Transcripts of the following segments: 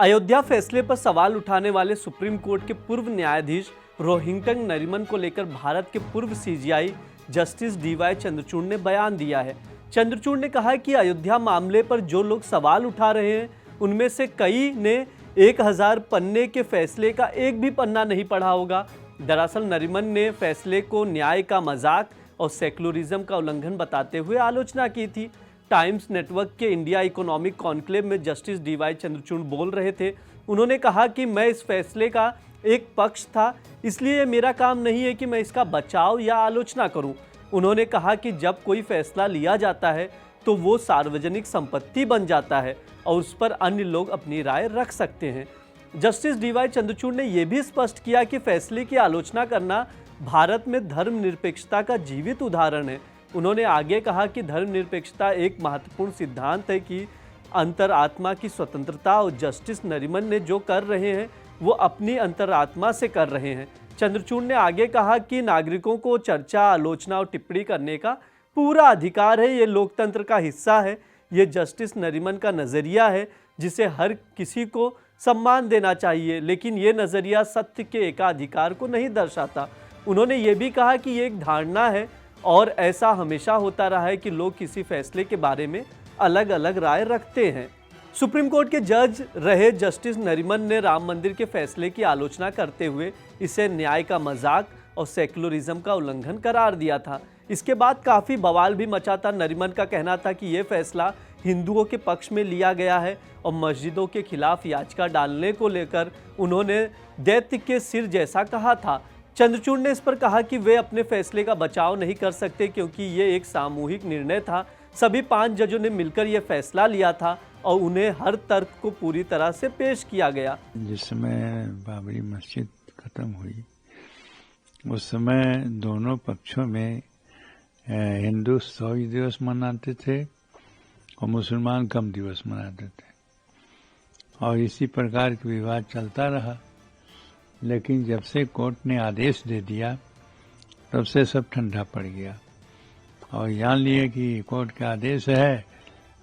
अयोध्या फैसले पर सवाल उठाने वाले सुप्रीम कोर्ट के पूर्व न्यायाधीश रोहिंटन नरीमन को लेकर भारत के पूर्व सीजेआई जस्टिस डीवाई चंद्रचूड़ ने बयान दिया है। चंद्रचूड़ ने कहा कि अयोध्या मामले पर जो लोग सवाल उठा रहे हैं उनमें से कई ने 1000 पन्ने के फैसले का एक भी पन्ना नहीं पढ़ा होगा। दरअसल नरीमन ने फैसले को न्याय का मजाक और सेक्युलरिज्म का उल्लंघन बताते हुए आलोचना की थी। टाइम्स नेटवर्क के इंडिया इकोनॉमिक कॉन्क्लेव में जस्टिस डीवाई चंद्रचूड़ बोल रहे थे। उन्होंने कहा कि मैं इस फैसले का एक पक्ष था, इसलिए मेरा काम नहीं है कि मैं इसका बचाव या आलोचना करूं। उन्होंने कहा कि जब कोई फैसला लिया जाता है तो वो सार्वजनिक संपत्ति बन जाता है और उस पर अन्य लोग अपनी राय रख सकते हैं। जस्टिस डीवाई चंद्रचूड़ ने यह भी स्पष्ट किया कि फैसले की आलोचना करना भारत में धर्मनिरपेक्षता का जीवित उदाहरण है। उन्होंने आगे कहा कि धर्मनिरपेक्षता एक महत्वपूर्ण सिद्धांत है कि अंतरात्मा की स्वतंत्रता और जस्टिस नरीमन ने जो कर रहे हैं वो अपनी अंतरात्मा से कर रहे हैं। चंद्रचूड़ ने आगे कहा कि नागरिकों को चर्चा, आलोचना और टिप्पणी करने का पूरा अधिकार है। ये लोकतंत्र का हिस्सा है। ये जस्टिस नरीमन का नज़रिया है जिसे हर किसी को सम्मान देना चाहिए, लेकिन ये नज़रिया सत्य के एकाधिकार को नहीं दर्शाता। उन्होंने ये भी कहा कि ये एक धारणा है और ऐसा हमेशा होता रहा है कि लोग किसी फैसले के बारे में अलग अलग राय रखते हैं। सुप्रीम कोर्ट के जज रहे जस्टिस नरीमन ने राम मंदिर के फैसले की आलोचना करते हुए इसे न्याय का मजाक और सेक्युलरिज्म का उल्लंघन करार दिया था। इसके बाद काफ़ी बवाल भी मचा था। नरीमन का कहना था कि यह फैसला हिंदुओं के पक्ष में लिया गया है और मस्जिदों के खिलाफ याचिका डालने को लेकर उन्होंने दैत्य के सिर जैसा कहा था। चंद्रचूड़ ने इस पर कहा कि वे अपने फैसले का बचाव नहीं कर सकते क्योंकि ये एक सामूहिक निर्णय था। सभी 5 जजों ने मिलकर यह फैसला लिया था और उन्हें हर तर्क को पूरी तरह से पेश किया गया। जिस समय बाबरी मस्जिद खत्म हुई उस समय दोनों पक्षों में हिंदू 100 दिवस मनाते थे और मुसलमान कम दिवस मनाते थे और इसी प्रकार का विवाद चलता रहा। लेकिन जब से कोर्ट ने आदेश दे दिया तब से सब ठंडा पड़ गया और जान लिए कि कोर्ट का आदेश है,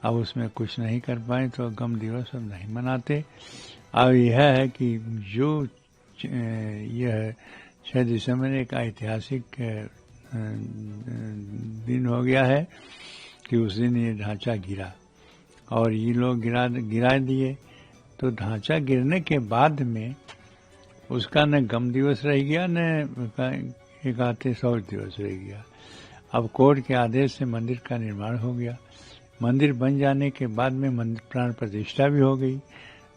अब उसमें कुछ नहीं कर पाए तो गम दिवस अब नहीं मनाते। अब यह है कि जो यह 6 दिसंबर एक ऐतिहासिक दिन हो गया है कि उस दिन ये ढांचा गिरा और ये लोग गिरा दिए, तो ढांचा गिरने के बाद में उसका न गम दिवस रह गया न एक आते 100 दिवस रह गया। अब कोर्ट के आदेश से मंदिर का निर्माण हो गया। मंदिर बन जाने के बाद में मंदिर प्राण प्रतिष्ठा भी हो गई,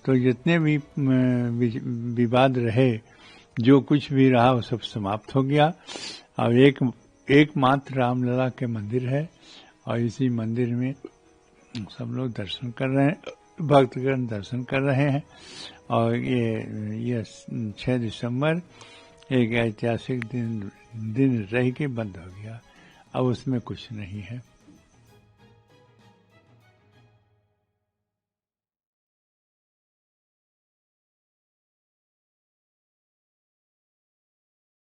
तो जितने भी विवाद रहे, जो कुछ भी रहा वो सब समाप्त हो गया। अब एकमात्र रामलला के मंदिर है और इसी मंदिर में सब लोग दर्शन कर रहे हैं, भक्तगण दर्शन कर रहे हैं और ये 6 दिसंबर एक ऐतिहासिक दिन रह के बंद हो गया। अब उसमें कुछ नहीं है।